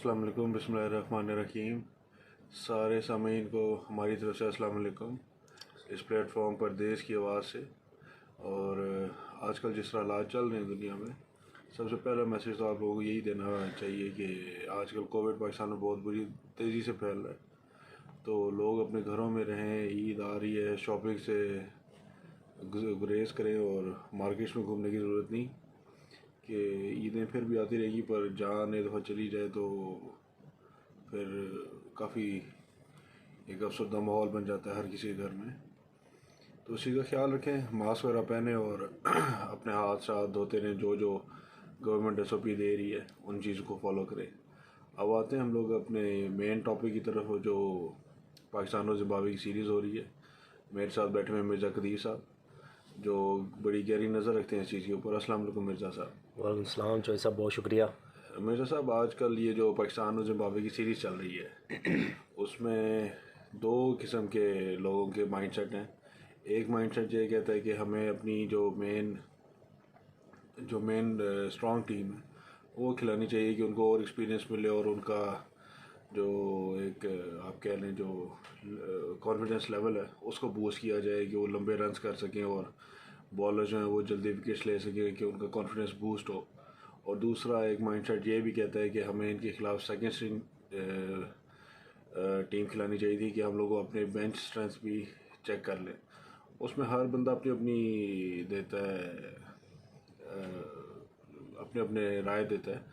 अस्सलाम वालेकुम, बिस्मिल्लाहिर्रहमानिर्रहीम। सारे सामीन को हमारी तरफ से अस्सलाम वालेकुम। इस प्लेटफॉर्म पर देश की आवाज़ से और आजकल जिस तरह हालात चल रहे हैं दुनिया में, सबसे पहला मैसेज तो आप लोगों को यही देना चाहिए कि आजकल कोविड पाकिस्तान में बहुत बुरी तेज़ी से फैल रहा है। तो लोग अपने घरों में रहें, ईद आ रही है, शॉपिंग से गुरेज करें और मार्केट्स में घूमने की ज़रूरत नहीं कि ईदें फिर भी आती रहेगी, पर जान एक दफ़ा चली जाए तो फिर काफ़ी एक अफसरदा माहौल बन जाता है हर किसी के घर में। तो उसी का ख्याल रखें, मास्क वगैरह पहने और अपने हाथ साथ धोते रहें। जो जो गवर्नमेंट SOP दे रही है उन चीज़ों को फॉलो करें। अब आते हैं हम लोग अपने मेन टॉपिक की तरफ, जो पाकिस्तान और ज़िम्बाब्वे की सीरीज़ हो रही है। मेरे साथ बैठे हुए मिर्ज़ा कदीर साहब, जो बड़ी गहरी नज़र रखते हैं इस चीज़ के ऊपर। अस्सलाम वालेकुम मिर्ज़ा साहब। वालेकुम सलाम चौधरी साहब, बहुत शुक्रिया। मिर्ज़ा साहब, आजकल ये जो पाकिस्तान और ज़िम्बाब्वे की सीरीज़ चल रही है उसमें दो किस्म के लोगों के माइंडसेट हैं। एक माइंडसेट ये कहता है कि हमें अपनी जो मेन स्ट्रॉन्ग टीम है वो खिलानी चाहिए कि उनको और एक्सपीरियंस मिले और उनका जो एक आप कह लें जो कॉन्फिडेंस लेवल है उसको बूस्ट किया जाए कि वो लंबे रन्स कर सकें और बॉलर जो हैं वो जल्दी विकेट्स ले सकें कि उनका कॉन्फिडेंस बूस्ट हो। और दूसरा एक माइंडसेट ये भी कहता है कि हमें इनके खिलाफ सेकेंड स्ट्रिंग टीम खिलानी चाहिए थी कि हम लोग अपने बेंच स्ट्रेंथ भी चेक कर लें। उसमें हर बंदा अपनी अपनी देता है, अपने अपने राय देता है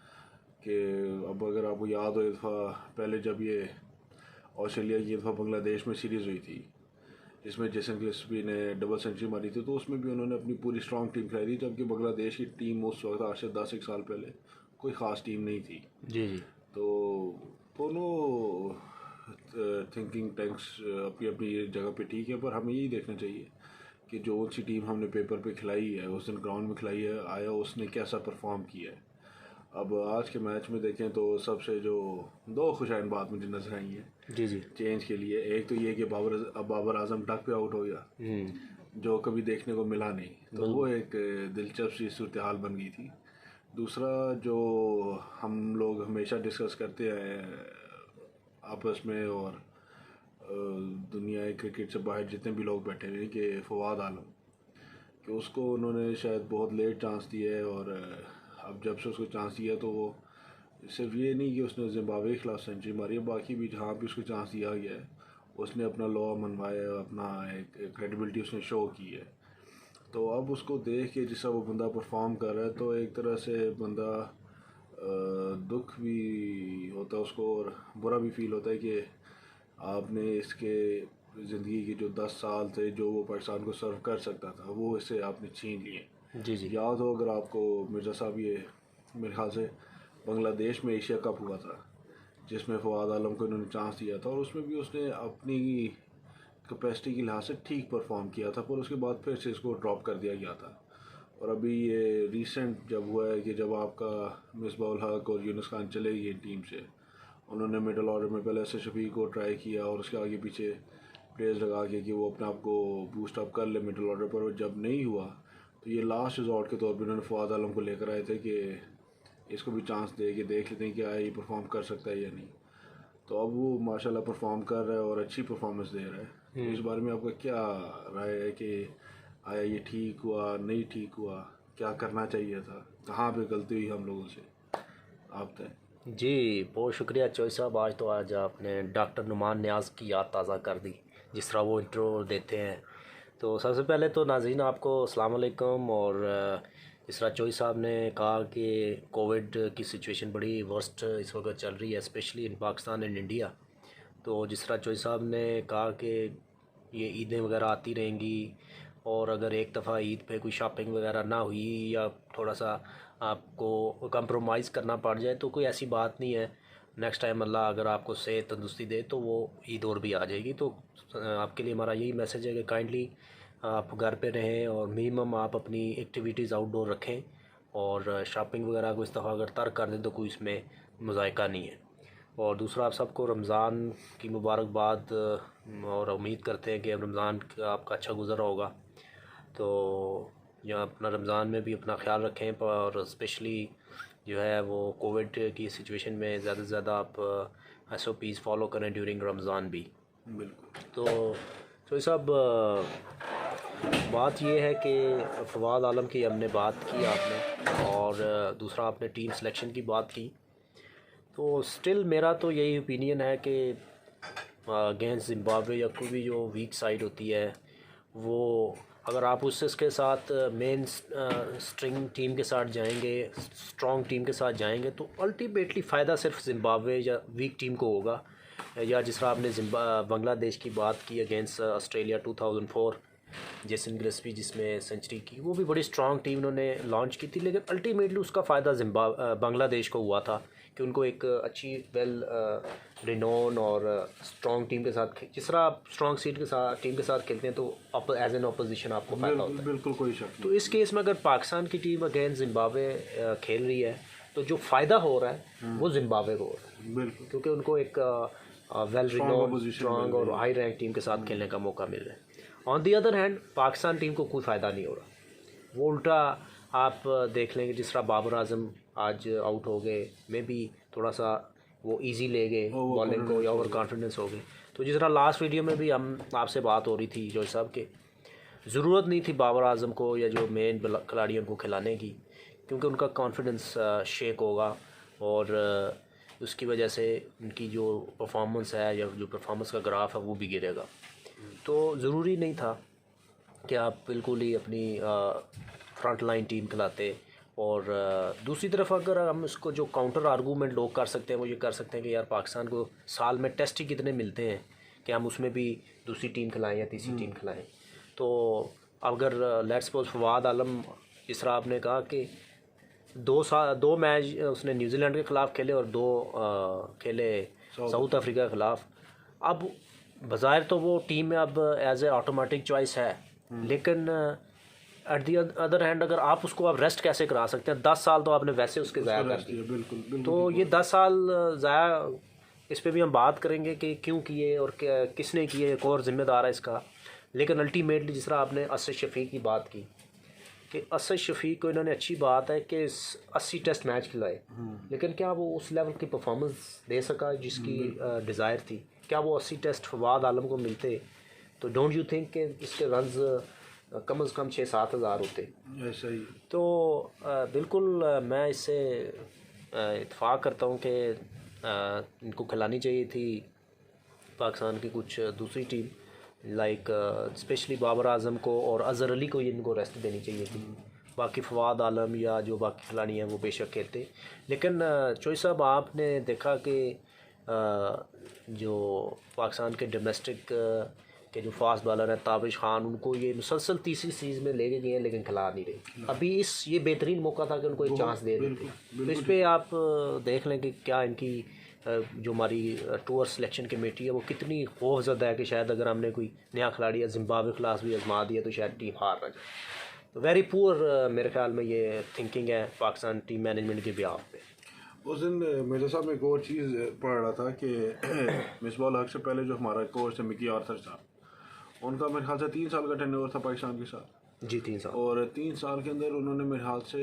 कि अब अगर आपको याद हो, एक दफ़ा पहले जब ये ऑस्ट्रेलिया की दफ़ा बांग्लादेश में सीरीज़ हुई थी जिसमें जेसन गिलस्पी ने डबल सेंचुरी मारी थी, तो उसमें भी उन्होंने अपनी पूरी स्ट्रॉन्ग टीम खिलाई थी, जबकि बांग्लादेश की टीम उस वक्त आज से 10 साल पहले कोई ख़ास टीम नहीं थी। जी जी। तो दोनों थिंकिंग टैंक्स अपनी अपनी जगह पे ठीक है, पर हमें यही देखना चाहिए कि जो सी टीम हमने पेपर पे खिलाई है, उस दिन ग्राउंड में खिलाई है, आया उसने कैसा परफॉर्म किया है। अब आज के मैच में देखें तो सबसे जो दो खुशाइन बात मुझे नजर आई है जी जी। चेंज के लिए, एक तो ये कि बाबर आजम डक पे आउट हो गया, जो कभी देखने को मिला नहीं, तो वो एक दिलचस्प सी सूरत हाल बन गई थी। दूसरा जो हम लोग हमेशा डिस्कस करते हैं आपस में और दुनिया क्रिकेट से बाहर जितने भी लोग बैठे हुए हैं कि फवाद आलम, कि उसको उन्होंने शायद बहुत लेट चांस दिया है। और अब जब से उसको चांस दिया तो वो सिर्फ ये नहीं कि उसने ज़िम्बाब्वे के खिलाफ सेंचुरी मारी है, बाकी भी जहाँ भी उसको चांस दिया गया है उसने अपना लॉ मनवाया है, अपना एक क्रेडिबिलिटी उसने शो की है। तो अब उसको देख के जिस वो बंदा परफॉर्म कर रहा है तो एक तरह से बंदा दुख भी होता है उसको और बुरा भी फील होता है कि आपने इसके ज़िंदगी के जो 10 साल थे जो वो पाकिस्तान को सर्व कर सकता था वो इससे आपने छीन लिए। जी जी। याद हो अगर आपको मिर्ज़ा साहब, ये मेरे ख्याल से बांग्लादेश में एशिया कप हुआ था जिसमें फवाद आलम को इन्होंने चांस दिया था और उसमें भी उसने अपनी कैपेसिटी के लिहाज से ठीक परफॉर्म किया था, पर उसके बाद फिर से इसको ड्रॉप कर दिया गया था। और अभी ये रिसेंट जब हुआ है कि जब आपका मिसबाउल हक और यूनुस खान चले गए टीम से, उन्होंने मिडल ऑर्डर में पहले से शफीक को ट्राई किया और उसके आगे पीछे प्लेयर्स लगा के कि वो अपने आप को बूस्ट अप कर ले मिडल ऑर्डर पर, और जब नहीं हुआ तो ये लास्ट रिजॉर्ट के तौर पर उन्होंने फवाद आलम को लेकर आए थे कि इसको भी चांस दे के देख लेते हैं कि आया ये परफॉर्म कर सकता है या नहीं। तो अब वो माशाल्लाह परफॉर्म कर रहा है और अच्छी परफॉर्मेंस दे रहा है। तो इस बारे में आपका क्या राय है कि आया ये ठीक हुआ, नहीं ठीक हुआ, क्या करना चाहिए था, कहाँ पे गलती हुई हम लोगों से, आप तय। जी बहुत शुक्रिया चौधरी साहब, आज आपने डॉक्टर नुमान न्याज की याद ताज़ा कर दी जिस तरह वो इंट्रो देते हैं। तो सबसे पहले तो नाज़रीन आपको अस्सलाम वालेकुम। और जिस तरह चौधरी साहब ने कहा कि कोविड की सिचुएशन बड़ी वर्स्ट इस वक्त चल रही है, specially in Pakistan and India. तो जिस तरह चौधरी साहब ने कहा कि ये ईदें वगैरह आती रहेंगी और अगर एक दफ़ा ईद पे कोई शॉपिंग वगैरह ना हुई या थोड़ा सा आपको कंप्रोमाइज़ करना पड़ जाए तो कोई ऐसी बात नहीं है। नेक्स्ट टाइम अल्लाह अगर आपको सेहत तंदुरुस्ती दे तो वो ईद और भी आ जाएगी। तो आपके लिए हमारा यही मैसेज है कि काइंडली आप घर पे रहें और मिनिमम आप अपनी एक्टिविटीज़ आउटडोर रखें और शॉपिंग वगैरह को इस दफ़ा अगर तर्क कर दें तो कोई इसमें मज़ायका नहीं है। और दूसरा आप सबको रमज़ान की मुबारकबाद और उम्मीद करते हैं कि अब रमज़ान आपका अच्छा गुज़रा होगा। तो या अपना रमज़ान में भी अपना ख्याल रखें और स्पेशली जो है वो कोविड की सिचुएशन में ज़्यादा से ज़्यादा आप SOPs फॉलो करें ड्यूरिंग रमज़ान भी। बिल्कुल। तो ये सब बात ये है कि फवाद आलम की हमने बात की आपने, और दूसरा आपने टीम सिलेक्शन की बात की। तो स्टिल मेरा तो यही ओपिनियन है कि अगेंस्ट ज़िम्बाब्वे या कोई भी जो वीक साइड होती है, वो अगर आप उसके साथ मेन स्ट्रिंग टीम के साथ जाएंगे, स्ट्रॉन्ग टीम के साथ जाएंगे, तो अल्टीमेटली फ़ायदा सिर्फ ज़िम्बाब्वे या वीक टीम को होगा। या जिस तरह आपने बांग्लादेश की बात की अगेंस्ट ऑस्ट्रेलिया 2004, जेसन गिलेस्पी जिसमें सेंचुरी की, वो भी बड़ी स्ट्रॉन्ग टीम उन्होंने लॉन्च की थी, लेकिन अल्टीमेटली उसका फ़ायदा बांग्लादेश को हुआ था कि उनको एक अच्छी वेल रिनोन और स्ट्रॉन्ग टीम के साथ, जिस तरह आप स्ट्रॉन्ग सीट के साथ टीम के साथ खेलते हैं तो एज एन अपोजिशन आपको फ़ायदा होता है। बिल्कुल कोई शक नहीं। तो इस केस में अगर पाकिस्तान की टीम अगेंस्ट ज़िम्बाब्वे खेल रही है, तो जो फ़ायदा हो रहा है वो ज़िम्बाब्वे को हो रहा है, बिल्कुल, क्योंकि उनको एक वेल रिनोन स्ट्रॉन्ग और हाई रैंक टीम के साथ खेलने का मौका मिल रहा है। On the other hand Pakistan team को कोई फ़ायदा नहीं हो रहा, वो उल्टा आप देख लेंगे जिस तरह बाबर आजम आज आउट हो गए, मे बी थोड़ा सा वो इजी ले गए बॉलिंग को या ओवर कॉन्फिडेंस हो गए। तो जिस तरह लास्ट वीडियो में भी हम आपसे बात हो रही थी जोश साहब के, ज़रूरत नहीं थी बाबर आजम को या जो मेन खिलाड़ियों को खिलाने की, क्योंकि उनका कॉन्फिडेंस शेक होगा और उसकी वजह से उनकी जो परफॉर्मेंस है या जो परफॉर्मेंस का ग्राफ है वो भी गिरेगा। तो ज़रूरी नहीं था कि आप बिल्कुल ही अपनी फ्रंट लाइन टीम खिलाते। और दूसरी तरफ अगर हम इसको जो काउंटर आर्गूमेंट लोग कर सकते हैं वो ये कर सकते हैं कि यार पाकिस्तान को साल में टेस्ट ही कितने मिलते हैं कि हम उसमें भी दूसरी टीम खिलाएं या तीसरी टीम खिलाएं। तो अगर लेट्स सपोज फवाद आलम, जिस तरह आपने कहा कि 2 मैच उसने न्यूजीलैंड के ख़िलाफ़ खेले और 2 खेले साउथ अफ्रीका के ख़िलाफ़, अब बज़ाहिर तो वो टीम में अब एज ए ऑटोमेटिक चॉइस है, लेकिन एट दी अदर हैंड अगर आप उसको आप रेस्ट कैसे करा सकते हैं? 10 साल तो आपने वैसे उसके ज़ाया कर दिए। बिल्कुल। तो ये 10 साल ज़ाया, इस पे भी हम बात करेंगे कि क्यों किए और किसने किए, एक और ज़िम्मेदार है इसका। लेकिन अल्टीमेटली जिस तरह आपने असद शफ़ीक की बात की कि असद शफ़ीक को इन्होंने, अच्छी बात है कि 80 टेस्ट मैच खिलाए, लेकिन क्या वो उस लेवल की परफॉर्मेंस दे सका जिसकी डिज़ायर थी? क्या वो 80 टेस्ट फवाद आलम को मिलते तो डोंट यू थिंक कि इसके रन्स कम से कम 6-7 हज़ार होते? ऐसा ही। तो बिल्कुल मैं इससे इत्फाक करता हूँ कि इनको खिलानी चाहिए थी पाकिस्तान की कुछ दूसरी team, like specially Babar Azam को और अज़हर अली को इनको रेस्ट देनी चाहिए थी। बाकी फवाद आलम या जो बाकी खिलाड़ी हैं वो बेशक खेलते, लेकिन चोइस साहब आपने देखा कि जो पाकिस्तान के डोमेस्टिक के जो फास्ट बॉलर हैं ताबिश खान, उनको ये मुसलसल तीसरी सीरीज़ में ले गए हैं लेकिन खिला नहीं रहे। अभी ये बेहतरीन मौका था कि उनको एक चांस दे देते। तो इस पर आप देख लें कि क्या इनकी जो हमारी टूर सिलेक्शन कमेटी है वो कितनी खौफज़दा है कि शायद अगर हमने कोई नया खिलाड़ी या ज़िम्बाब्वे खिलाफ भी आजमा दिया तो शायद टीम हार ना जाए। तो वेरी पुअर मेरे ख्याल में ये थिंकिंग है पाकिस्तान टीम मैनेजमेंट के बिहाफ पे। उस दिन मेरे साहब में एक और चीज़ पढ़ रहा था कि मिसबाह हक से पहले जो हमारा कोच थे मिकी आर्थर साहब, उनका मेरे ख्याल से 3 साल का टेन्योर था पाकिस्तान के साथ। जी 3 साल। और 3 साल के अंदर उन्होंने मेरे ख्याल से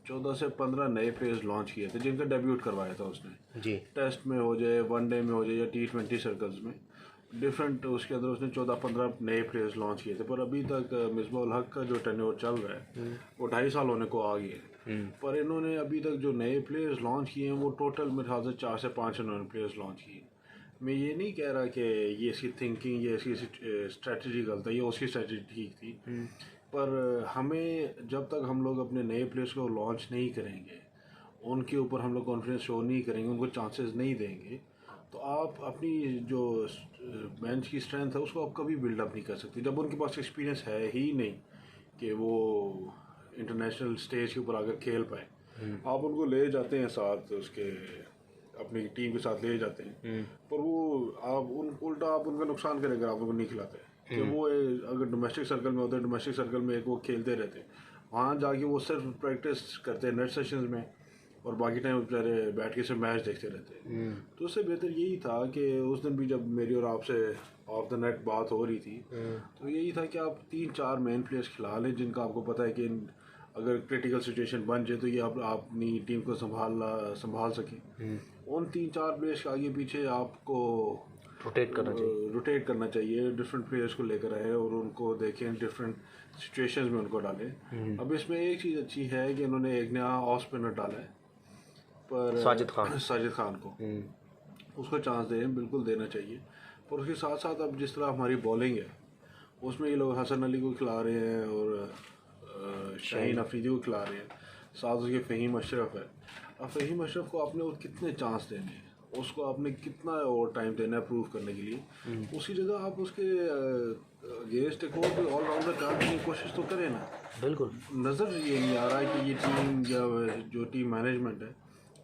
14 से 15 नए प्लेयर्स लॉन्च किए थे जिनका डेब्यूट करवाया था उसने जी। टेस्ट में हो जाए, वनडे में हो जाए या T20 सर्कल्स में, डिफरेंट उसके अंदर उसने 14-15 नए प्लेयर्स लॉन्च किए थे। पर अभी तक मिसबाह हक का जो टेन्योर चल रहा है वो 2.5 साल होने को आ गए। पर इन्होंने अभी तक जो नए प्लेयर्स लॉन्च किए हैं वो टोटल मेरे ख्याल से 4 से 5 इन्होंने प्लेयर्स लॉन्च किए। मैं ये नहीं कह रहा कि ये इसकी थिंकिंग, ये इसकी स्ट्रेटजी गलत है, ये उसकी स्ट्रेटजी ठीक थी, पर हमें जब तक हम लोग अपने नए प्लेयर्स को लॉन्च नहीं करेंगे, उनके ऊपर हम लोग कॉन्फिडेंस शो नहीं करेंगे, उनको चांसेस नहीं देंगे, तो आप अपनी जो बेंच की स्ट्रेंथ है उसको आप कभी बिल्डअप नहीं कर सकते जब उनके पास एक्सपीरियंस है ही नहीं कि वो इंटरनेशनल स्टेज के ऊपर आकर खेल पाए। आप उनको ले जाते हैं साथ, उसके अपनी टीम के साथ ले जाते हैं, पर वो आप उल्टा आप उनका नुकसान करेंगे आप उनको नहीं खिलाते। कि वो अगर डोमेस्टिक सर्कल में होते हैं, डोमेस्टिक सर्कल में एक वो खेलते रहते हैं, वहाँ जाके वो सिर्फ प्रैक्टिस करते हैं नेट सेशंस में और बाकी टाइम बेचारे बैठ के सिर्फ मैच देखते रहते हैं। तो उससे बेहतर यही था कि उस दिन भी जब मेरी और आपसे ऑफ द नेट बात हो रही थी तो यही था कि आप 3-4 मेन प्लेयर्स खिला लें जिनका आपको पता है कि अगर क्रिटिकल सिचुएशन बन जाए तो ये आप अपनी टीम को संभाल सकें। उन 3-4 प्लेयर्स के आगे पीछे आपको रोटेट करना चाहिए, डिफरेंट प्लेयर्स को लेकर आए और उनको देखें, डिफरेंट सिचुएशंस में उनको डालें। अब इसमें एक चीज़ अच्छी है कि उन्होंने एक नया ऑफ स्पिनर डाला है, पर साजिद खान को उसको चांस दें, बिल्कुल देना चाहिए। पर उसके साथ साथ अब जिस तरह हमारी बॉलिंग है उसमें ये लोग हसन अली को खिला रहे हैं और शाहीन अफरीदी को खिला रहे हैं, साथ उसके फ़हीम अशरफ है। अब फ़हीम अशरफ को आपने और कितने चांस देने हैं, उसको आपने कितना और टाइम देना है प्रूव करने के लिए। उसी जगह आप उसके अगेंस्ट एक और ऑलराउंडर चांस की कोशिश तो करें ना। बिल्कुल नज़र ये नहीं आ रहा है कि ये टीम या जो टीम मैनेजमेंट है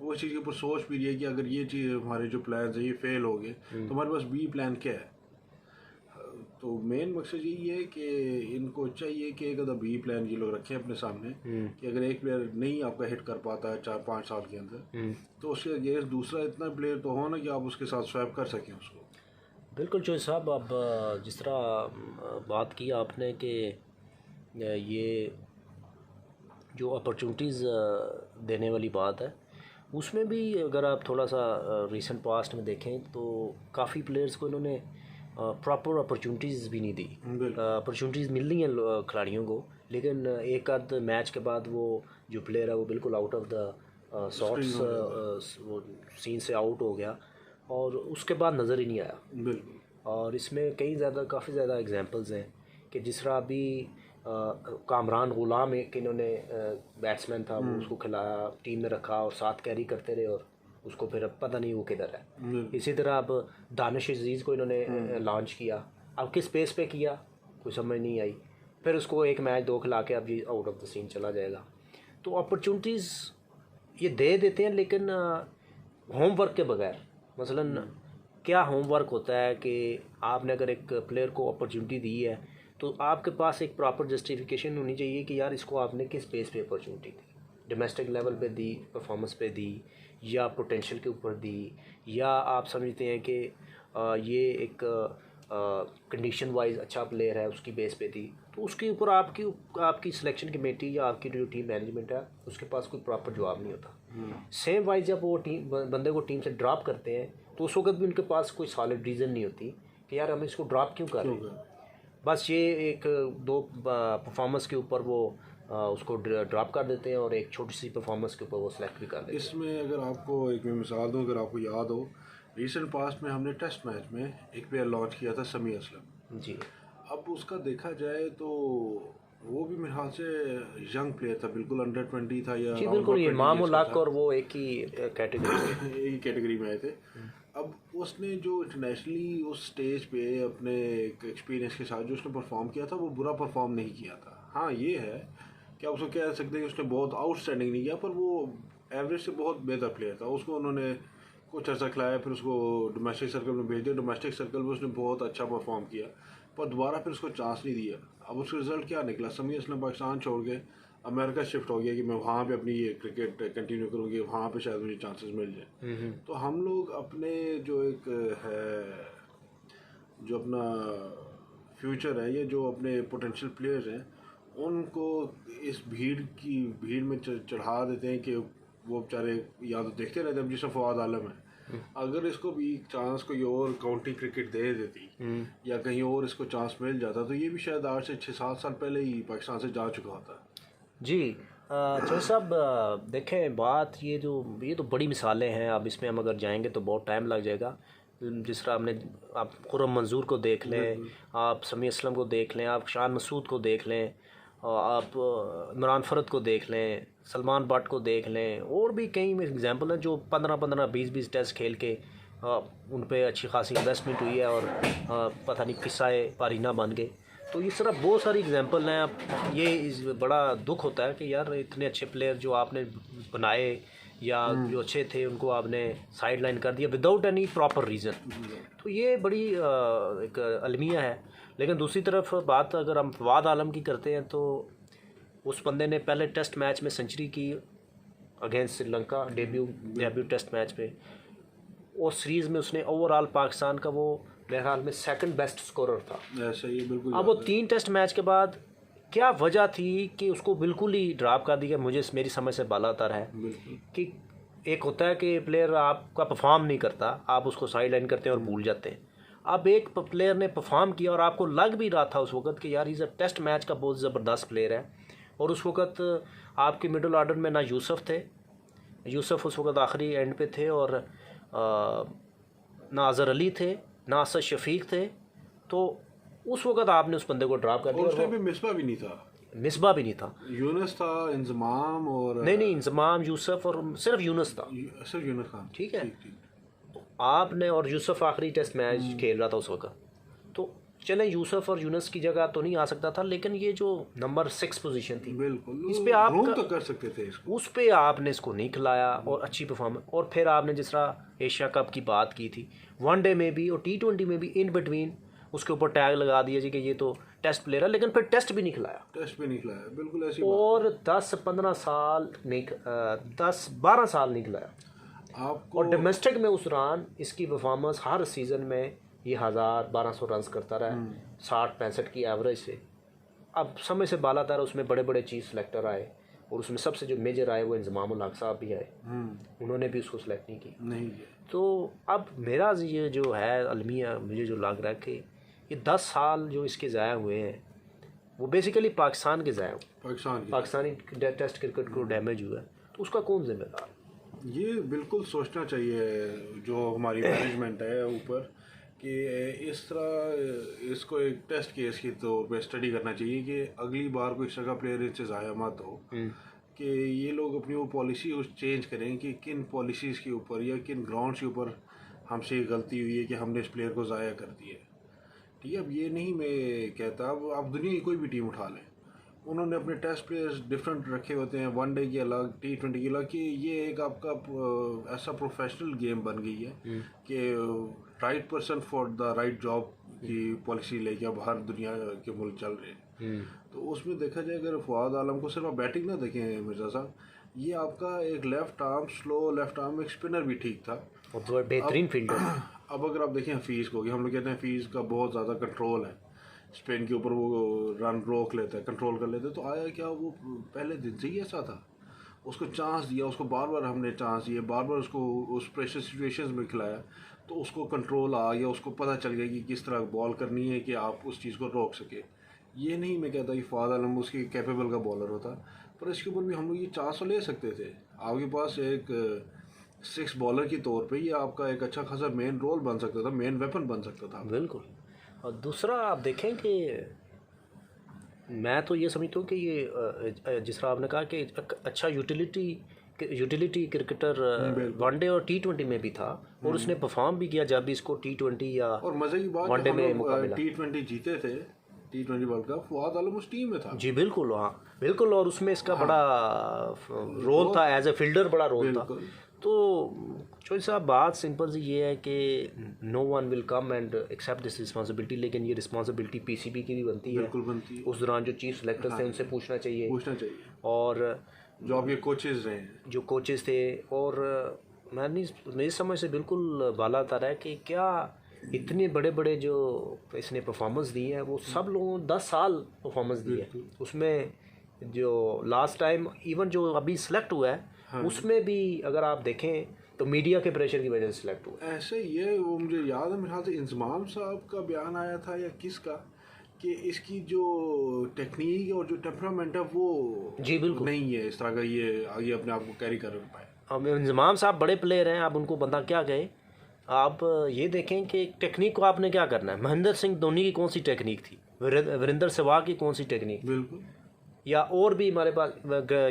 वो इस चीज़ के ऊपर सोच भी रही है कि अगर ये चीज़ हमारे जो प्लान है ये फेल हो गए तो हमारे पास बी प्लान क्या है। तो मेन मकसद यही है कि इनको चाहिए कि एक अगर बी प्लान ये लोग रखें अपने सामने कि अगर एक प्लेयर नहीं आपका हिट कर पाता है 4-5 साल के अंदर तो उसके अगेंस्ट दूसरा इतना प्लेयर तो हो ना कि आप उसके साथ स्वैप कर सकें उसको। बिल्कुल चौधरी साहब, अब जिस तरह बात की आपने कि ये जो अपॉर्चुनिटीज़ देने वाली बात है, उसमें भी अगर आप थोड़ा सा रीसेंट पास्ट में देखें तो काफ़ी प्लेयर्स को इन्होंने प्रॉपर अपॉर्चुनिटीज़ भी नहीं दी। अपॉर्चुनिटीज़ मिल रही हैं खिलाड़ियों को, लेकिन एक आध मैच के बाद वो जो प्लेयर है वो बिल्कुल आउट ऑफ द शॉट्स वो सीन से आउट हो गया और उसके बाद नज़र ही नहीं आया। और इसमें काफ़ी ज़्यादा एग्जांपल्स हैं कि जिस तरह अभी कामरान गुलाम एक इन्होंने बैट्समैन था, वो उसको खिलाया, टीम में रखा और 7 कैरी करते रहे और उसको फिर अब पता नहीं वो किधर है। इसी तरह अब दानिश अजीज़ को इन्होंने लॉन्च किया, अब किस पेस पे किया कोई समझ नहीं आई, फिर उसको एक मैच 2 खिला के अब ये आउट ऑफ द सीन चला जाएगा। तो अपॉर्चुनिटीज़ ये दे देते हैं, लेकिन होमवर्क के बगैर। मसलन क्या होमवर्क होता है कि आपने अगर एक प्लेयर को अपॉर्चुनिटी दी है तो आपके पास एक प्रॉपर जस्टिफिकेशन होनी चाहिए कि यार इसको आपने किस बेस पे अपॉर्चुनिटी दी, डोमेस्टिक लेवल पे दी, परफॉर्मेंस पे दी, या पोटेंशियल के ऊपर दी, या आप समझते हैं कि ये एक कंडीशन वाइज अच्छा प्लेयर है उसकी बेस पे दी, तो उसके ऊपर आपकी सिलेक्शन कमेटी या आपकी जो टीम मैनेजमेंट है उसके पास कोई प्रॉपर जवाब नहीं होता। सेम वाइज जब वो बंदे को टीम से ड्रॉप करते हैं तो उस वक्त भी उनके पास कोई सॉलिड रीज़न नहीं होती कि यार हम इसको ड्रॉप क्यों कर रहे हैं। बस ये 1-2 परफॉर्मेंस के ऊपर वो उसको ड्रॉप कर देते हैं और एक छोटी सी परफॉर्मेंस के ऊपर वो सिलेक्ट भी कर देते हैं। इसमें अगर आपको एक मैं मिसाल दूँ, अगर आपको याद हो, रिसेंट पास्ट में हमने टेस्ट मैच में एक प्लेयर लॉन्च किया था, समी असलम जी। अब उसका देखा जाए तो वो भी मेरे ख्याल से यंग प्लेयर था, बिल्कुल अंडर 20 था या बिल्कुल ये मामूल हक और वो एक ही कैटेगरी में आए थे। अब उसने जो इंटरनेशनली उस स्टेज पे अपने एक एक्सपीरियंस के साथ जो उसने परफॉर्म किया था वो बुरा परफॉर्म नहीं किया था। हाँ ये है कि आप उसको कह सकते हैं कि उसने बहुत आउटस्टैंडिंग नहीं किया, पर वो एवरेज से बहुत बेहतर प्लेयर था। उसको उन्होंने कुछ अर्सा खिलाया, फिर उसको डोमेस्टिक सर्कल में भेज दिया, डोमेस्टिक सर्कल में उसने बहुत अच्छा परफॉर्म किया, पर दोबारा फिर उसको चांस नहीं दिया। अब उसका रिजल्ट क्या निकला, समी असलम पाकिस्तान छोड़ के अमेरिका शिफ्ट हो गया कि मैं वहाँ पे अपनी ये क्रिकेट कंटिन्यू करूँगी, वहाँ पे शायद मुझे चांसेस मिल जाए। तो हम लोग अपने जो एक है जो अपना फ्यूचर है, ये जो अपने पोटेंशियल प्लेयर्स हैं उनको इस भीड़ में चढ़ा देते हैं कि वो बेचारे या तो देखते रहते हैं। जिसमें फवाद आलम है, अगर इसको भी चांस कोई और काउंटी क्रिकेट दे देती या कहीं और इसको चांस मिल जाता तो ये भी शायद 8 से 6-7 साल पहले ही पाकिस्तान से जा चुका होता जी। चौधरी साहब देखें, बात ये तो बड़ी मिसालें हैं, अब इसमें हम अगर जाएंगे तो बहुत टाइम लग जाएगा। जिस तरह आप खुर्रम मंजूर को देख लें, आप समी असलम को देख लें, आप शान मसूद को देख लें, आप इमरान फरद को देख लें, सलमान बट को देख लें, और भी कई एग्जांपल हैं जो 15-15 20-20 टेस्ट खेल के उन पे अच्छी खासी इन्वेस्टमेंट हुई है और पता नहीं किस्साए पारीना बन गए। तो इस तरह बहुत सारी एग्जांपल हैं। अब ये बड़ा दुख होता है कि यार इतने अच्छे प्लेयर जो आपने बनाए या जो अच्छे थे उनको आपने साइड लाइन कर दिया विदाउट एनी प्रॉपर रीज़न। तो ये बड़ी एक अलमिया है। लेकिन दूसरी तरफ बात अगर हम फवाद आलम की करते हैं तो उस बंदे ने पहले टेस्ट मैच में सेंचुरी की against Sri Lanka, debut test match पे, और सीरीज़ में उसने ओवरऑल पाकिस्तान का वो मेरे ख्याल में 2nd बेस्ट स्कोरर था। ऐसा ही बिल्कुल। अब वो 3 टेस्ट मैच के बाद क्या वजह थी कि उसको बिल्कुल ही ड्रॉप कर दिया? मुझे मेरी समझ से बालातर है बिल्कुल कि एक होता है कि प्लेयर आपका परफॉर्म नहीं करता, आप उसको साइड लाइन करते हैं और भूल जाते हैं। अब एक प्लेयर ने परफॉर्म किया और आपको लग भी रहा था उस वक्त कि यार इज़ अ टेस्ट मैच का बहुत ज़बरदस्त प्लेयर है, और उस वक्त आपके मिडिल ऑर्डर में ना यूसुफ थे, यूसुफ उस वक्त आखिरी एंड पे थे, और ना अज़हर अली थे, ना असद शफीक थे। तो उस वक्त आपने उस बंदे को ड्रॉप कर और दिया, उस टाइम पे मिसबा भी नहीं था, मिसबा भी नहीं था। यूनुस था, इंजमाम और नहीं, इंजमाम, यूसुफ और सिर्फ यूनुस था। सिर्फ यूनुस खान। ठीक है। ठीक। आपने, और यूसुफ आखिरी टेस्ट मैच खेल रहा था उस वक्त, तो चले यूसुफ और यूनुस की जगह तो नहीं आ सकता था, लेकिन ये जो नंबर 6 पोजीशन थी, बिल्कुल इस पे आप रूम तो कर सकते थे इसको। उस पे आपने इसको नहीं खिलाया और अच्छी परफॉर्मेंस। और फिर आपने जिस तरह एशिया कप की बात की थी, वनडे में भी और T20 में भी इन बिटवीन उसके ऊपर टैग लगा दिया जी कि ये तो टेस्ट प्लेयर है, लेकिन फिर टेस्ट भी नहीं खिलाया। टेस्ट पे निकला है, बिल्कुल ऐसी और 10-15 साल नहीं, 10-12 साल नहीं खिलाया। आपको। और डोमेस्टिक में उस दौरान इसकी परफॉर्मेंस हर सीज़न में ये 1000-1200 रन करता रहा, 60-65 की एवरेज से। अब समय से बाला तारा उसमें बड़े बड़े चीफ सेलेक्टर आए, और उसमें सबसे जो मेजर आए वो इंजमामुल हक साहब भी आए, उन्होंने भी उसको सेलेक्ट नहीं की। नहीं। तो अब मेरा ये जो है अलमिया, मुझे जो लग रहा है कि ये 10 साल जो इसके ज़ाया हुए हैं वो बेसिकली पाकिस्तान के ज़ाया हुए, पाकिस्तानी टेस्ट क्रिकेट को डैमेज हुआ है, तो उसका कौन जिम्मेदार? ये बिल्कुल सोचना चाहिए जो हमारी मैनेजमेंट है ऊपर, कि इस तरह इसको एक टेस्ट केस के तौर पे स्टडी करना चाहिए कि अगली बार कोई सगा प्लेयर इससे ज़ाया मत हो, कि ये लोग अपनी वो पॉलिसी उस चेंज करें कि किन पॉलिसीज़ के ऊपर या किन ग्राउंड्स के ऊपर हमसे ये गलती हुई है कि हमने इस प्लेयर को ज़ाया कर दिया। ठीक है, अब ये नहीं मैं कहता, अब आप दुनिया की कोई भी टीम उठा लें, उन्होंने अपने टेस्ट प्लेयर्स डिफरेंट रखे होते हैं, वनडे की अलग, T20 की अलग, कि ये एक आपका ऐसा प्रोफेशनल गेम बन गई है कि right person for the right job की पॉलिसी लेके अब हर दुनिया के मुल्क चल रहे हैं। तो उसमें देखा जाए, अगर फवाद आलम को सिर्फ आप बैटिंग ना देखें मिर्ज़ा साहब, ये आपका एक left arm, slow left arm एक स्पिनर भी ठीक था, और तो बेहतरीन फील्डर। अब अगर आप देखें हफीज़ को, कि हम लोग कहते हैं हफीज़ का बहुत ज़्यादा कंट्रोल है स्पिन के ऊपर, वो रन रोक लेता है, कंट्रोल कर लेता है, तो आया क्या, वो पहले दिन से ही ऐसा था, उसको चांस दिया, उसको बार बार हमने चांस दिए, बार बार उसको उस प्रेशर सिचुएशंस में खिलाया, तो उसको कंट्रोल आ गया, उसको पता चल गया कि किस तरह बॉल करनी है कि आप उस चीज़ को रोक सके। ये नहीं मैं कहता कि फवाद आलम उसकी कैपेबल का बॉलर होता, पर इसके ऊपर भी हम लोग ये चांस तो ले सकते थे। आपके पास एक 6 बॉलर के तौर पे ये आपका एक अच्छा खासा मेन रोल बन सकता था, मेन वेपन बन सकता था। बिल्कुल। और दूसरा आप देखें कि मैं तो ये समझता हूँ कि ये जिस तरह आपने कहा कि अच्छा यूटिलिटी क्रिकेटर वनडे और T20 में भी था, और उसने परफॉर्म भी किया जब भी इसको T20 या और मज़े की बात, वनडे में मौका मिला। T20 जीते थे, T20 वर्ल्ड कप, फवाद आलम उस टीम में था। जी बिल्कुल, हाँ बिल्कुल, और उसमें इसका बड़ा रोल था, एज ए फील्डर बड़ा रोल था। तो चौधरी साहब, बात सिंपल सी ये है कि no one will come and accept this responsibility, लेकिन ये रिस्पॉन्सिबिलिटी PCB की भी बनती है। बिल्कुल बनती है। उस दौरान जो चीफ सेलेक्टर्स थे उनसे पूछना चाहिए, और जो आपके कोचेज़ रहे हैं, जो कोचेज़ थे, और मैं नहीं, मेरी समझ से बिल्कुल बाला तारा है कि क्या इतने बड़े बड़े जो इसने परफॉर्मेंस दी है, वो सब लोगों 10 साल परफॉर्मेंस दी है, उसमें जो लास्ट टाइम इवन जो अभी सेलेक्ट हुआ है, उसमें भी अगर आप देखें तो मीडिया के प्रेशर की वजह से सिलेक्ट हुआ। ऐसे ये वो मुझे याद है, मेरे ख्याल से इंजमाम साहब का बयान आया था या किसका, कि इसकी जो टेक्निक और जो टेम्परामेंट है वो जी बिल्कुल नहीं है इस तरह का, ये आगे अपने आप को कैरी कर पाए। अब इंजमाम साहब बड़े प्लेयर हैं, आप उनको बंदा क्या कहे। आप ये देखें कि टेक्निक को आपने क्या करना है, महेंद्र सिंह धोनी की कौन सी टेक्निक थी, वीरेंद्र सहवाग की कौन सी टेक्निक, बिल्कुल, या और भी हमारे पास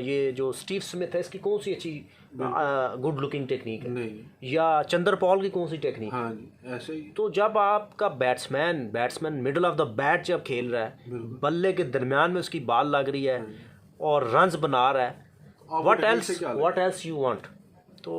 ये जो स्टीव स्मिथ है, इसकी कौन सी अच्छी गुड लुकिंग टेक्निक है, नहीं, या चंद्र पॉल की कौन सी टेक्निक। हाँ जी, ऐसे ही। तो जब आपका batsman middle of the bat जब खेल रहा है, बल्ले के दरमियान में उसकी बॉल लग रही है और रन्स बना रहा है, व्हाट एल्स यू वांट। तो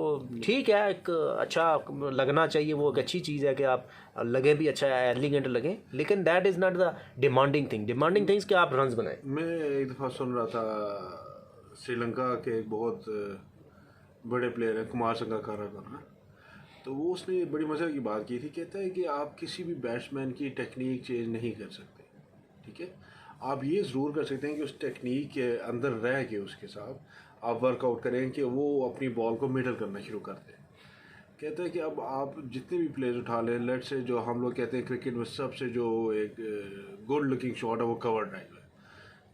ठीक है, एक अच्छा लगना चाहिए, वो एक अच्छी चीज़ है कि आप लगे भी अच्छा एलिगेंट लगे, लेकिन that is not the demanding things कि आप रन्स बनाएं। मैं एक दफ़ा सुन रहा था, श्रीलंका के एक बहुत बड़े प्लेयर हैं कुमार संगकारा का, तो वो उसने बड़ी मज़े की बात की थी, कहता है कि आप किसी भी बैट्समैन की टेक्निक चेंज नहीं कर सकते, ठीक है, आप ये ज़रूर कर सकते हैं कि उस टेक्निक के अंदर रह के उसके साथ आप वर्कआउट करें कि वो अपनी बॉल को मिडल करना शुरू कर दें। कहते हैं कि अब आप जितने भी प्लेयर्स उठा लें, लेट से जो हम लोग कहते हैं क्रिकेट में सबसे जो एक गुड लुकिंग शॉट है वो कवर ड्राइव है।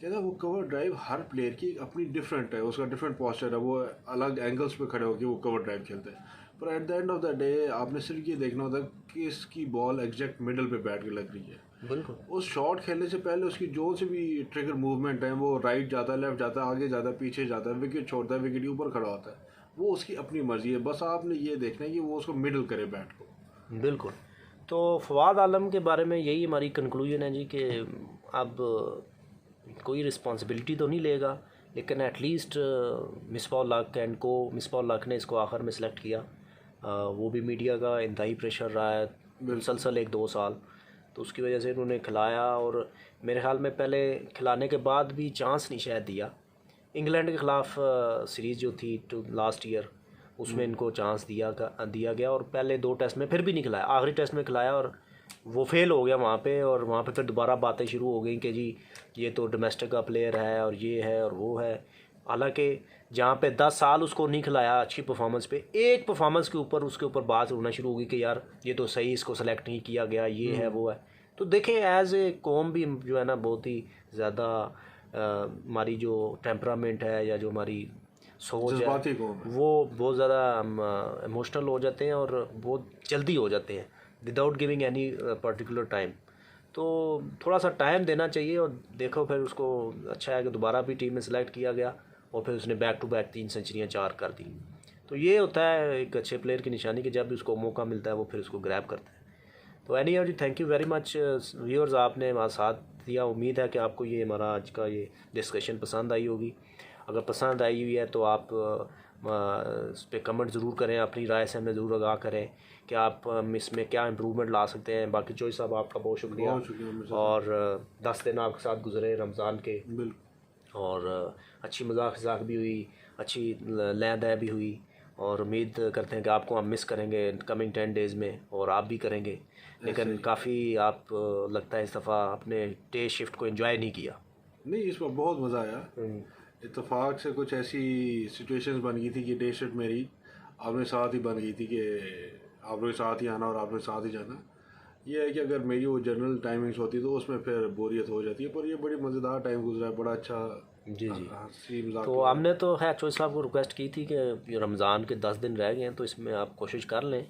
कहते हैं वो कवर ड्राइव हर प्लेयर की अपनी डिफरेंट है, उसका डिफरेंट पोस्चर है, वो अलग एंगल्स पे खड़े होकर वो कवर ड्राइव खेलते हैं। पर at the end of the day आपने सिर्फ ये देखना होता है कि इसकी बॉल एग्जैक्ट मिडल पे बैठ के लग रही है। बिल्कुल। उस शॉट खेलने से पहले उसकी जो से भी ट्रिगर मूवमेंट है, वो राइट जाता है, लेफ्ट जाता है, आगे जाता है, पीछे जाता है, विकेट छोड़ता है, विकेट के ऊपर खड़ा होता है, वो उसकी अपनी मर्जी है। बस आपने ये देखना है कि वो उसको मिडल करे बैट को। बिल्कुल। तो फवाद आलम के बारे में यही हमारी कंक्लूजन है जी कि अब कोई रिस्पॉन्सिबिलिटी तो नहीं लेगा, लेकिन एटलीस्ट मिसबाह हक को मिसबाह हक ने इसको आखिर में सेलेक्ट किया। वो भी मीडिया का इंतहाई प्रेशर रहा है मुसलसल 1-2 साल, तो उसकी वजह से उन्होंने खिलाया। और मेरे ख्याल में पहले खिलाने के बाद भी चांस नहीं शायद दिया। इंग्लैंड के ख़िलाफ़ सीरीज़ जो थी लास्ट ईयर, उसमें इनको चांस दिया गया और पहले 2 टेस्ट में फिर भी नहीं खिलाया, आखिरी टेस्ट में खिलाया और वो फेल हो गया वहाँ पे। और वहाँ पे फिर दोबारा बातें शुरू हो गई कि जी ये तो डोमेस्टिक का प्लेयर है और ये है और वो है। हालांकि जहाँ पे 10 साल उसको नहीं खिलाया अच्छी परफॉर्मेंस पे, एक परफॉर्मेंस के ऊपर उसके ऊपर बात होना शुरू हो गई कि यार ये तो सही, इसको सेलेक्ट नहीं किया गया, ये है वो है। तो देखें एज ए कौम भी जो है ना बहुत ही ज़्यादा हमारी जो टेम्परामेंट है या जो हमारी सोच है वो बहुत ज़्यादा इमोशनल हो जाते हैं और बहुत जल्दी हो जाते हैं without giving any particular time. तो थोड़ा सा टाइम देना चाहिए। और देखो फिर उसको अच्छा है कि दोबारा भी टीम में सेलेक्ट किया गया और फिर उसने बैक टू बैक 3 सेंचुरियाँ 4 कर दी। तो ये होता है एक अच्छे प्लेयर की निशानी कि जब भी उसको मौका मिलता है वो फिर उसको ग्रैब करता है। तो एनी जी thank you very much viewers, आपने हमारा साथ दिया। उम्मीद है कि आपको ये हमारा आज का ये डिस्कशन पसंद आई होगी। अगर पसंद आई हुई है तो आप इस पर कमेंट ज़रूर करें, अपनी राय से हमें ज़रूर आगाह करें कि आप इसमें क्या इम्प्रूवमेंट ला सकते हैं। बाकी चॉइस साहब आपका बहुत शुक्रिया। और 10 दिन आपके साथ गुजरे रमज़ान के, और अच्छी मजाक भी हुई, अच्छी लैंद भी हुई, और उम्मीद करते हैं कि आपको हम मिस करेंगे कमिंग 10 डेज़ में और आप भी करेंगे। लेकिन काफ़ी आप लगता है इस दफ़ा अपने डे शिफ्ट को एंजॉय नहीं किया। नहीं, इस पर बहुत मज़ा आया। इत्तेफाक से कुछ ऐसी सिचुएशंस बन गई थी कि डे शिफ्ट मेरी आपने साथ ही बन गई थी कि आपने साथ ही आना और आपने साथ ही जाना। ये है कि अगर मेरी वो जनरल टाइमिंग्स होती तो उसमें फिर बोरियत हो जाती है। पर ये बड़ी मज़ेदार टाइम गुजरा है, बड़ा अच्छा। जी तो हमने तो है चोई साहब को रिक्वेस्ट की थी कि रमज़ान के 10 दिन रह गए हैं तो इसमें आप कोशिश कर लें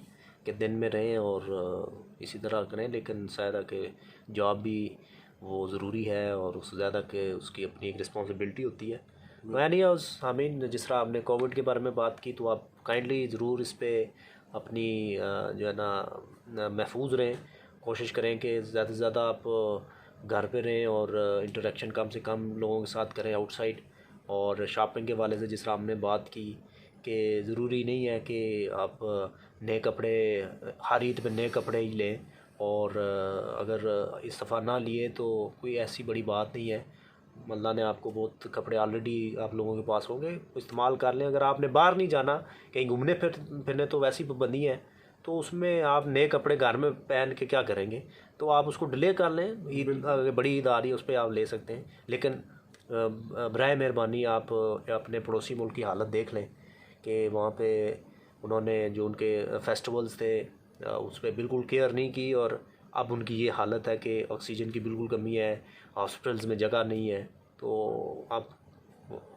कि दिन में रहें और इसी तरह करें। लेकिन शायद है कि जॉब भी वो ज़रूरी है और उससे ज़्यादा कि उसकी अपनी एक रिस्पॉन्सिबिलिटी होती है। मैं नहीं उस हमीन जिस तरह आपने कोविड के बारे में बात की, तो आप काइंडली ज़रूर इस पर अपनी जो है ना महफूज रहें, कोशिश करें कि ज़्यादा से ज़्यादा आप घर पे रहें और इंटरेक्शन कम से कम लोगों के साथ करें आउटसाइड। और शॉपिंग के वाले से जिस तरह हमने बात की कि ज़रूरी नहीं है कि आप नए कपड़े हर ईद पे नए कपड़े ही लें, और अगर इस दफ़ा ना लिए तो कोई ऐसी बड़ी बात नहीं है। अल्लाह ने आपको बहुत कपड़े ऑलरेडी आप लोगों के पास होंगे, इस्तेमाल कर लें। अगर आपने बाहर नहीं जाना कहीं घूमने फिरने तो वैसी पाबंदी है, तो उसमें आप नए कपड़े घर में पहन के क्या करेंगे, तो आप उसको डिले कर लें। ईद बड़ी ईद आ रही है उस पर आप ले सकते हैं। लेकिन बराए मेहरबानी आप अपने पड़ोसी मुल्क की हालत देख लें कि वहाँ पे उन्होंने जो उनके फेस्टिवल्स थे उस पर बिल्कुल केयर नहीं की, और अब उनकी ये हालत है कि ऑक्सीजन की बिल्कुल कमी है, हॉस्पिटल्स में जगह नहीं है। तो आप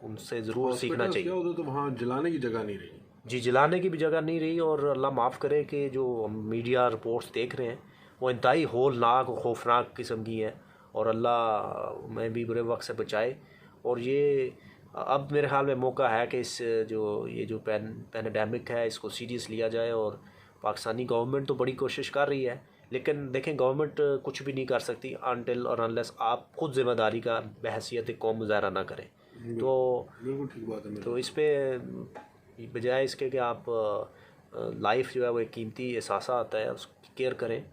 उनसे ज़रूर सीखना चाहिए। तो वहाँ जलाने की जगह नहीं रही। जी, जलाने की भी जगह नहीं रही। और अल्लाह माफ़ करे कि जो मीडिया रिपोर्ट्स देख रहे हैं वो इंतहाई होलनाक और खौफनाक किस्म की हैं, और अल्लाह मैं भी बुरे वक्त से बचाए। और ये अब मेरे ख्याल में मौका है कि इस जो पैंडेमिक है इसको सीरियस लिया जाए। और पाकिस्तानी गवर्नमेंट तो बड़ी कोशिश कर रही है, लेकिन देखें गवर्नमेंट कुछ भी नहीं कर सकती अनटिल और अनलेस आप खुद ज़िम्मेदारी का बहैसियत कौम मुज़ाहरा ना करें। तो बिल्कुल ठीक बात है। तो इस पर बजाय इसके कि आप लाइफ जो है वो एक कीमती एहसास आता है, उसकी केयर करें,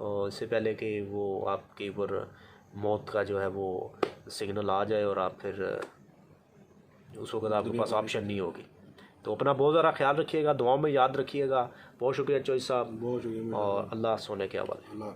और इससे पहले कि वो आपके ऊपर मौत का जो है वो सिग्नल आ जाए और आप फिर उस वक्त आपके पास ऑप्शन नहीं होगी। तो अपना बहुत ज़्यादा ख्याल रखिएगा, दुआओं में याद रखिएगा। बहुत शुक्रिया चॉइस साहब, बहुत शुक्रिया, और अल्लाह सोने के हवाले।